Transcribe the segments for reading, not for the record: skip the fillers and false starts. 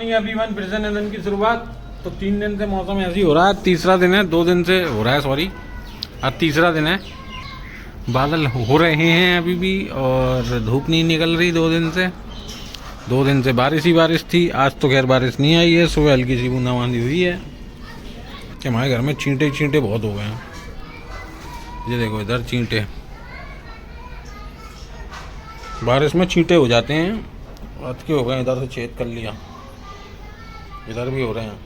Morning everyone, फिर से नए दिन की शुरुआत। तो 3 दिन से मौसम ऐसे ही हो रहा है, तीसरा दिन है, 2 दिन से हो रहा है, सॉरी आज तीसरा दिन है। बादल हो रहे हैं अभी भी और धूप नहीं निकल रही 2 दिन से। 2 दिन से बारिश ही बारिश थी, आज तो खैर बारिश नहीं आई है, सुबह हल्की सी बूंदाबांदी हुई है कि हमारे घर में चींटे चींटे बहुत हो गए हैं। ये देखो इधर चींटे, बारिश में चींटे हो जाते हैं। आज के हो गए, इधर से छेद कर लिया, इधर भी हो रहे हैं।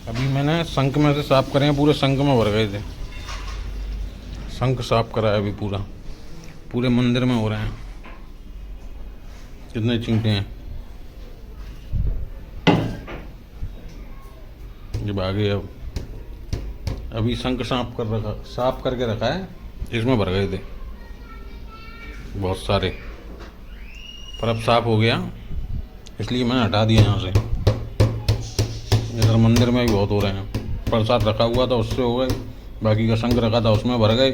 अभी मैंने संक में से साफ करे हैं, पूरे संक में भर गए थे, संक साफ करा है अभी पूरे मंदिर में हो रहे हैं। कितने चींटे हैं, जब आगे अब अभी संक साफ करके रखा है, इसमें भर गए थे बहुत सारे, पर अब साफ हो गया इसलिए मैंने हटा दिया यहाँ से। इधर मंदिर में भी बहुत हो रहे हैं, प्रसाद रखा हुआ था उससे हो गए, बाकी का संग रखा था उसमें भर गए।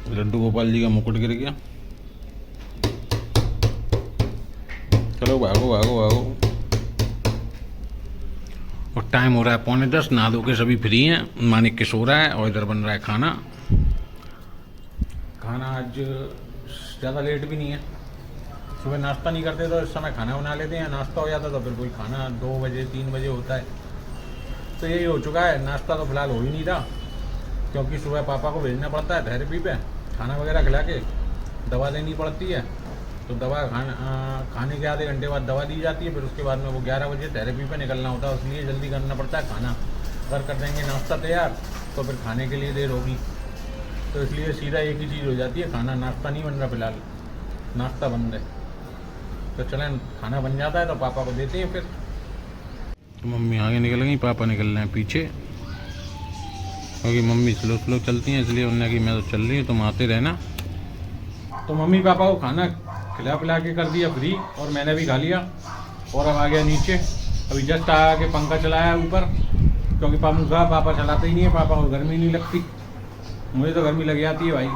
लड्डू गोपाल जी का मुकुट गिर गया। चलो भागो भागो भागो। और टाइम हो रहा है 9:45, नहा धो के सभी फ्री हैं, मानिक के सो रहा है और इधर बन रहा है खाना। खाना आज ज़्यादा लेट भी नहीं है, सुबह नाश्ता नहीं करते तो इस समय खाना बना लेते हैं, नाश्ता हो जाता तो फिर कोई खाना 2 बजे 3 बजे होता है। तो यही हो चुका है, नाश्ता तो फिलहाल हो ही नहीं रहा क्योंकि सुबह पापा को भेजना पड़ता है थेरेपी पे, खाना वगैरह खिला के दवा देनी पड़ती है। तो दवा खाने के आधे घंटे बाद दवा दी जाती है, फिर उसके बाद में वो 11 बजे थेरेपी पे निकलना होता है, इसलिए जल्दी करना पड़ता है खाना। अगर कर देंगे नाश्ता तैयार तो फिर खाने के लिए देर होगी, तो इसलिए सीधा एक ही चीज़ हो जाती है, खाना। नाश्ता नहीं बन रहा फिलहाल, नाश्ता बंद है। तो चलें, खाना बन जाता है तो पापा को देते हैं फिर। तो मम्मी आगे निकल गई, पापा निकल रहे हैं पीछे, क्योंकि मम्मी स्लो चलती हैं, इसलिए उन्होंने कि मैं तो चल रही हूँ तुम आते रहना। तो मम्मी पापा को खाना खिला पिला के कर दिया फ्री, और मैंने भी खा लिया और अब आ गया नीचे। अभी जस्ट आके पंखा चलाया ऊपर, क्योंकि पंखा पापा चलाते ही नहीं है, पापा को गर्मी नहीं लगती, मुझे तो गर्मी लग जाती है भाई।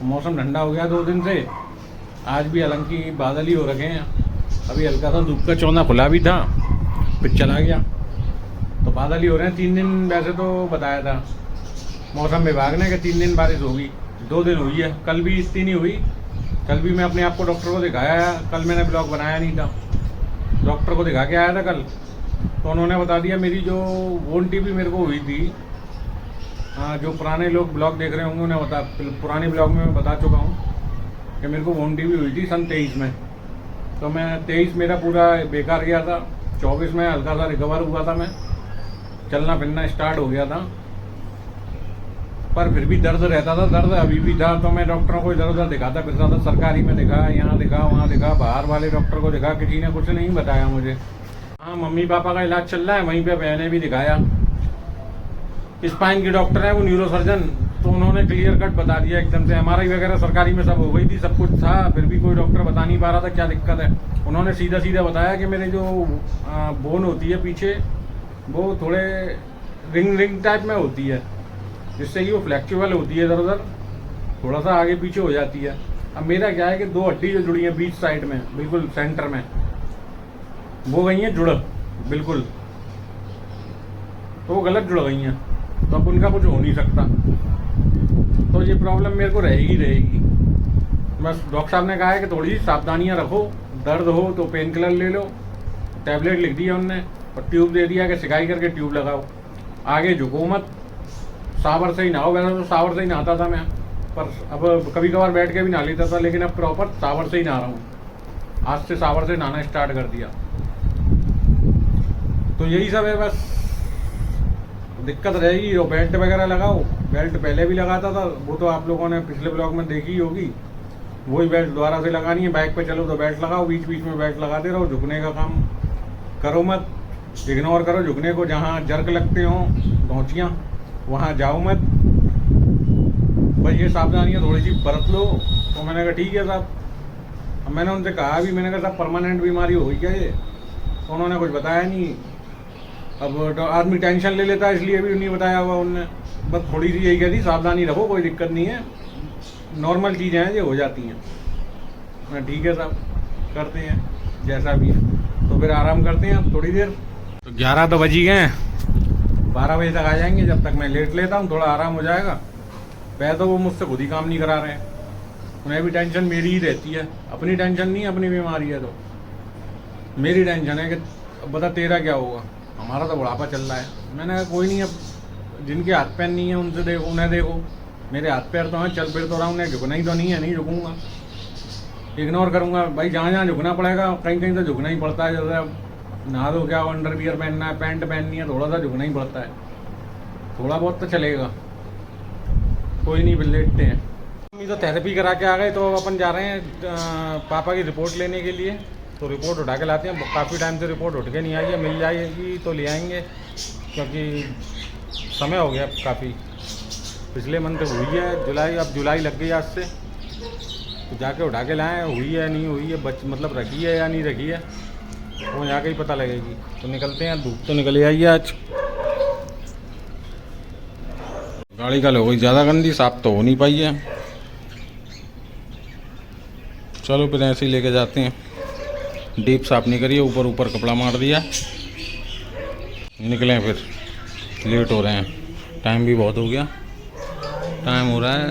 मौसम ठंडा हो गया 2 दिन से, आज भी हालांकि बादल ही हो रखे हैं। अभी हल्का सा धूप का चौना खुला भी था, फिर चला गया, तो बादल ही हो रहे हैं। 3 दिन वैसे तो बताया था मौसम विभाग ने कि 3 दिन बारिश होगी, 2 दिन हुई है, कल भी इतनी नहीं हुई। कल भी मैं अपने आप को डॉक्टर को दिखाया है, कल मैंने ब्लॉग बनाया नहीं था, डॉक्टर को दिखा के आया था कल, तो उन्होंने बता दिया मेरी जो वोन टीबी मेरे को हुई थी। जो पुराने लोग ब्लॉग देख रहे होंगे उन्हें बता, पुराने ब्लॉग में मैं बता चुका हूँ कि मेरे को वोन टीबी हुई थी सन 23 में। तो मैं 23 मेरा पूरा बेकार गया था, 24 में हल्का सा रिकवर हुआ था, मैं चलना फिरना स्टार्ट हो गया था, पर फिर भी दर्द रहता था, दर्द अभी भी था। तो मैं डॉक्टरों को इधर उधर दिखाता फिरता था, सरकारी में दिखा, यहाँ दिखा, वहाँ दिखा, बाहर वाले डॉक्टर को दिखा, किसी ने कुछ नहीं बताया मुझे। हाँ, मम्मी पापा का इलाज चल रहा है, वहीं पे मैंने भी दिखाया, स्पाइन के डॉक्टर है वो, न्यूरोसर्जन, तो उन्होंने क्लियर कट बता दिया एकदम से। MRI वगैरह सरकारी में सब हो गई थी, सब कुछ था, फिर भी कोई डॉक्टर बता नहीं पा रहा था क्या दिक्कत है। उन्होंने सीधा सीधा बताया कि मेरे जो बोन होती है पीछे, वो थोड़े रिंग टाइप में होती है, जिससे कि वो फ्लेक्सिबल होती है, इधर उधर थोड़ा सा आगे पीछे हो जाती है। अब मेरा क्या है कि 2 हड्डी जो जुड़ी है बीच साइड में, बिल्कुल सेंटर में, वो गई हैं जुड़ बिल्कुल, तो वो गलत जुड़ गई हैं, तो अब उनका कुछ हो नहीं सकता। तो ये प्रॉब्लम मेरे को रहेगी। बस डॉक्टर साहब ने कहा है कि थोड़ी सी सावधानियाँ रखो, दर्द हो तो पेन किलर ले लो, टैबलेट लिख दिया उनने, और ट्यूब दे दिया कि सिकाई करके ट्यूब लगाओ, आगे झुको मत, शावर से ही नहाओ। वैसे तो शावर से ही नहाता था मैं, पर अब कभी कभार बैठ के भी नहा लेता था, लेकिन अब प्रॉपर शावर से ही नहा रहा हूँ, आज से शावर से नहाना स्टार्ट कर दिया। तो यही सब है, बस दिक्कत रहेगी। और बेल्ट वगैरह लगाओ, बेल्ट पहले भी लगाता था, वो तो आप लोगों ने पिछले ब्लॉग में देखी होगी, वही बेल्ट दोबारा से लगानी है। बाइक पे चलो तो बेल्ट लगाओ, बीच बीच में बेल्ट लगाते रहो, झुकने का काम करो मत, इग्नोर करो झुकने को, जहाँ जर्क लगते हों धौंचियाँ वहाँ जाओ मत, बस ये सावधानियाँ थोड़ी सी बरत लो। तो मैंने कहा ठीक है साहब, अब मैंने उनसे कहा भी, मैंने कहा साहब परमानेंट बीमारी होगी क्या ये, तो उन्होंने कुछ बताया नहीं। अब आदमी टेंशन ले लेता है, इसलिए भी नहीं बताया हुआ उनने, बस थोड़ी सी यही कह दी सावधानी रखो, कोई दिक्कत नहीं है, नॉर्मल चीज़ें हैं ये हो जाती हैं। मैं ठीक है साहब, करते हैं जैसा भी है। तो फिर आराम करते हैं अब थोड़ी देर। तो 11 तो बज ही गए हैं, 12 बजे तक आ जाएंगे। जब तक मैं लेट लेता हूँ थोड़ा आराम हो जाएगा। पहले तो वो मुझसे खुद ही काम नहीं करा रहे हैं, उन्हें भी टेंशन मेरी ही रहती है। अपनी टेंशन नहीं, अपनी बीमारी है तो मेरी टेंशन है कि बता तेरा क्या होगा। हमारा तो बुढ़ापा चल रहा है। मैंने कहा कोई नहीं, अब जिनके हाथ पैर नहीं है उनसे देखो, उन्हें देखो। मेरे हाथ पैर तो हैं, चल फिर तो रहा हूँ, उन्हें झुकना ही तो नहीं है, नहीं झुकूँगा, इग्नोर करूँगा भाई। जहाँ जहाँ झुकना पड़ेगा कहीं कहीं तो झुकना ही पड़ता है। जैसे नहा दो क्या, अंडरवियर पहनना है, पैंट पहननी है, थोड़ा सा झुकना ही पड़ता है। थोड़ा बहुत तो चलेगा, कोई नहीं, फिर लेटते हैं। अभी तो थेरेपी करा के आ गए, तो अपन जा रहे हैं पापा की रिपोर्ट लेने के लिए। तो रिपोर्ट उठा के लाते हैं। काफ़ी टाइम से रिपोर्ट उठ के नहीं आई है, मिल जाएगी तो ले आएंगे, क्योंकि समय हो गया काफ़ी। पिछले मंथ हुई है जुलाई, अब जुलाई लग गई आज से। तो जाके उठा के लाएँ, हुई है नहीं हुई है, मतलब रखी है या नहीं रखी है, वो जाके ही पता लगेगी। तो निकलते हैं, धूप तो निकल आई है आज। गाड़ी कल हो गई ज़्यादा गंदी, साफ तो हो नहीं पाई है। चलो फिर ऐसे ही लेके जाते हैं। डीप साफ नहीं करिए, ऊपर ऊपर कपड़ा मार दिया। निकलें फिर, लेट हो रहे हैं, टाइम भी बहुत हो गया। टाइम हो रहा है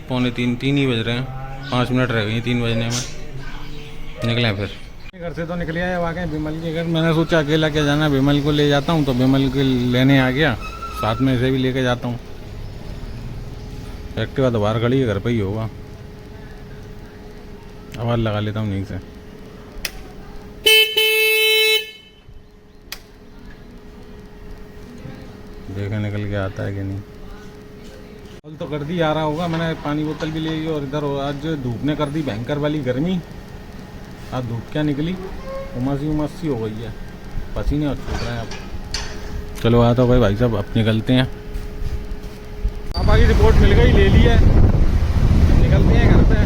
2:45 ही बज रहे हैं, 5 मिनट रह गई 3 बजने में। निकलें फिर। घर से तो निकले आए, वाकई विमल के घर। मैंने सोचा अकेला क्या जाना, विमल को ले जाता हूँ। तो विमल को लेने आ गया, साथ में इसे भी लेके जाता हूँ। एक्टिवा तो बाहर खड़ी है, घर पे ही होगा। आवाज़ लगा लेता हूँ यहीं से। देखा निकल के आता है कि नहीं। कल तो कर दी आ रहा होगा, मैंने पानी बोतल भी ले ली। और इधर आज धूप ने कर दी भयंकर वाली गर्मी। आज धूप क्या निकली, उमस सी हो गई है, पसीने और छूट रहे हैं अब। चलो आता भाई, भाई साहब अब निकलते हैं। पापा की रिपोर्ट मिल गई, ले ली है, निकलते हैं घर से।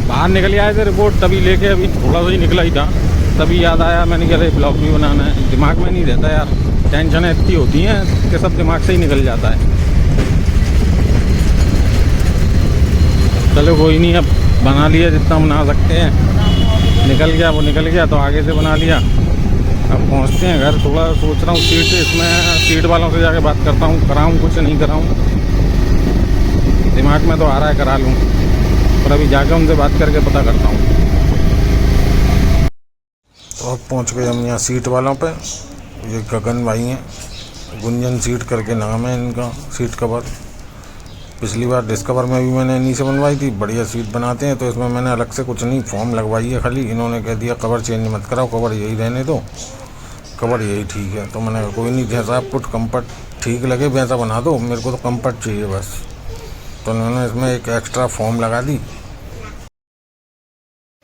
बाहर निकल आए थे रिपोर्ट तभी लेके, अभी थोड़ा सा ही निकला ही था, तभी याद आया। मैंने कहा ब्लॉग भी बनाना है, दिमाग में नहीं रहता यार, टेंशन इतनी होती हैं कि सब दिमाग से ही निकल जाता है। चलो कोई नहीं, अब बना लिया जितना बना सकते हैं। निकल गया वो निकल गया, तो आगे से बना लिया। अब पहुंचते हैं घर। थोड़ा सोच रहा हूँ सीट वालों से जाके बात करता हूँ, कराऊँ कुछ नहीं कराऊँ। दिमाग में तो आ रहा है करा लूँ, पर अभी जाकर उनसे बात करके पता करता हूँ। तो अब पहुँच गए हम यहाँ सीट वालों पे। ये गगन भाई हैं, गुंजन सीट करके नाम है इनका, सीट कवर। पिछली बार डिस्कवर में भी मैंने इन्हीं से बनवाई थी, बढ़िया सीट बनाते हैं। तो इसमें मैंने अलग से कुछ नहीं, फॉर्म लगवाई है खाली। इन्होंने कह दिया कवर चेंज मत कराओ, कवर यही रहने दो, कवर यही ठीक है। तो मैंने कोई नहीं, जैसा आपको कंफर्ट ठीक लगे वैसा बना दो, मेरे को तो कंफर्ट चाहिए बस। तो उन्होंने इसमें एक एक्स्ट्रा फॉर्म लगा दी।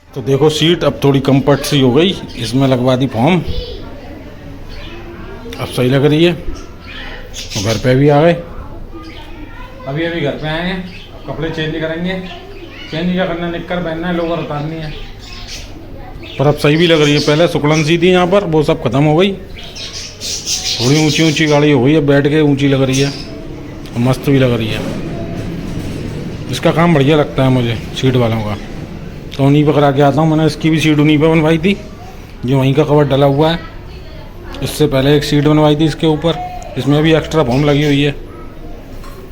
तो देखो सीट अब थोड़ी कंफर्ट सी हो गई, इसमें लगवा दी फॉर्म, अब सही लग रही है। तो घर पे भी आ गए, अभी घर पे आए हैं। कपड़े चेंज करेंगे, चेंज क्या करना, निक्कर पहनना है, लोअर उतारनी है। पर अब सही भी लग रही है। पहले सुकलन सी थी यहाँ पर, वो सब खत्म हो गई। थोड़ी ऊंची ऊंची गाड़ी हो गई है, बैठ के ऊंची लग रही है, मस्त भी लग रही है। इसका काम बढ़िया लगता है मुझे सीट वालों का। तो उन्हीं पर करा के आता हूँ। मैंने इसकी भी सीट उन्हीं पर बनवाई थी, जो वहीं का कवर डला हुआ है। इससे पहले एक सीट बनवाई थी इसके ऊपर, इसमें भी एक्स्ट्रा फॉर्म लगी हुई है,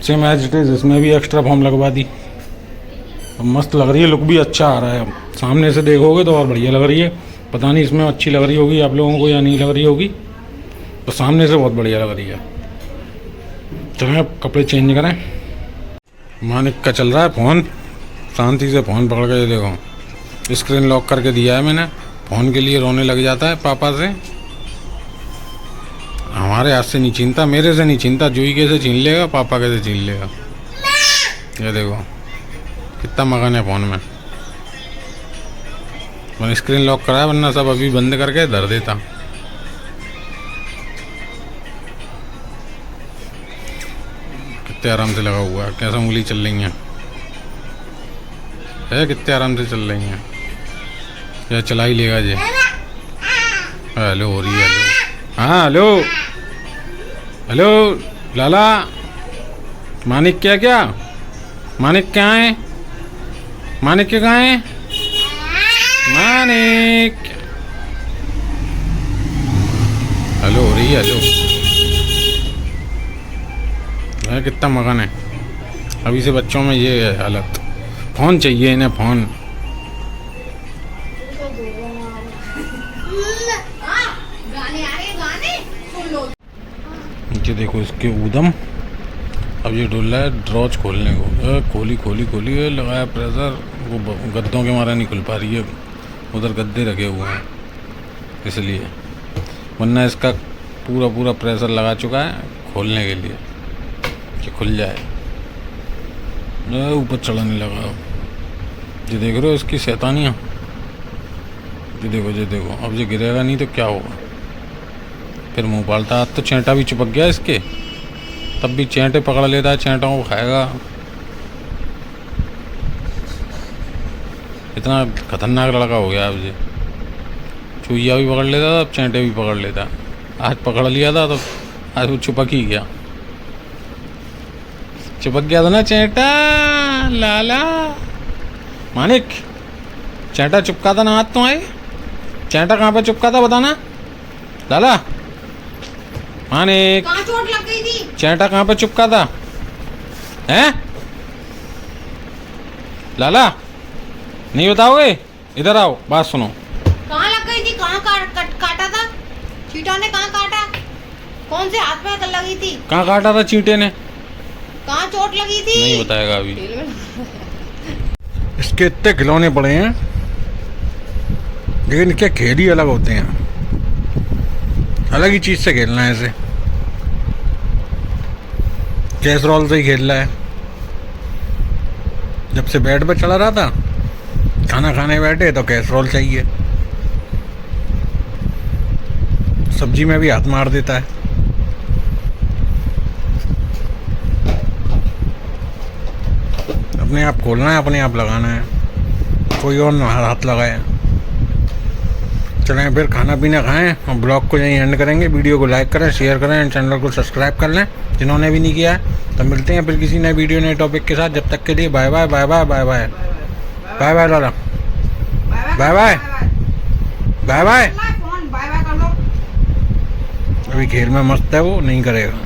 सेम एज इट इज़। इसमें भी एक्स्ट्रा फॉर्म लगवा दी। मस्त लग रही है, लुक भी अच्छा आ रहा है। अब सामने से देखोगे तो और बढ़िया लग रही है। पता नहीं इसमें अच्छी लग रही होगी आप लोगों को या नहीं लग रही होगी, तो सामने से बहुत बढ़िया लग रही है। चलें अब कपड़े चेंज करें। मानिक का चल रहा है फ़ोन, शांति से फ़ोन पकड़ के देखो, स्क्रीन लॉक करके दिया है मैंने। फ़ोन के लिए रोने लग जाता है पापा से। हमारे हाथ से नहीं छीनता, मेरे से नहीं छीनता, जूही कैसे छीन लेगा, पापा कैसे छीन लेगा। ये देखो कितना मगन है फ़ोन में। मैंने स्क्रीन लॉक कराया, वरना सब अभी बंद करके धर देता। कितने आराम से लगा हुआ है, कैसा उंगली चल रही है, कितने आराम से चल रही हैं। या चला ही लेगा जी। हेलो हो रही है, हेलो, हाँ हेलो हेलो लाला, मानिक क्या क्या मानिक क्या है? मानिक के कहाँ है? मानिक हेलो हो रही है। हेलो कितना मगन है अभी से। बच्चों में ये है हालत, फ़ोन चाहिए इन्हें, फ़ोन। नीचे देखो इसके ऊधम। अब ये डुल रहा है ड्रॉच खोलने को। खोली खोली खोली लगाया प्रेशर। वो गद्दों के मारा नहीं खुल पा रही है, उधर गद्दे रखे हुए हैं इसलिए, वरना इसका पूरा पूरा प्रेशर लगा चुका है खोलने के लिए कि खुल जाए। ऊपर चढ़ाने लगा। ये देख रहे हो इसकी शैतानियाँ। ये देखो अब ये गिरेगा नहीं तो क्या होगा। फिर मुंह पालता। आज तो चेंटा भी चिपक गया इसके, तब भी चेंटे पकड़ लेता है, चेंटों को खाएगा। इतना खतरनाक लड़का हो गया अब ये। चूहिया भी पकड़ लेता था, अब चेंटे भी पकड़ लेता। आज पकड़ लिया था तो आज वो चिपक ही गया। चिपक गया था ना चेंटा। लाला मानिक, चेंटा चिपका था ना हाथ तो आए। चेंटा कहाँ पे चिपका था बताना लाला। मानिक कहाँ चोट लग गई थी? चेंटा कहाँ पे चिपका था हैं? लाला नहीं बताओगे? इधर आओ बात सुनो। कहाँ लग गई थी? कहाँ काटा था? चींटा ने कहाँ काटा? कौन से हाथ में लगी थी? कहाँ काटा था चींटे ने? कहाँ चोट लगी थी? नहीं बताएगा अभी। इसके इतने खिलौने पड़े हैं लेकिन क्या खेल ही अलग होते हैं। अलग ही चीज से खेलना है। ऐसे कैसरोल से ही खेल रहा है। जब से बेड पे चढ़ा रहा था, खाना खाने बैठे तो कैसरोल चाहिए। सब्जी में भी हाथ मार देता है। अपने आप खोलना है, अपने आप लगाना है, कोई और ना हाथ लगाए। चलें फिर खाना पीना खाएं और ब्लॉग को यहीं एंड करेंगे। वीडियो को लाइक करें, शेयर करें एंड चैनल को सब्सक्राइब कर लें जिन्होंने भी नहीं किया है। तो मिलते हैं फिर किसी नए वीडियो नए टॉपिक के साथ। जब तक के लिए bye bye bye bye bye bye bye bye लाला बाय बाय बाय बाय। अभी खेल में मस्त है, वो नहीं करेगा।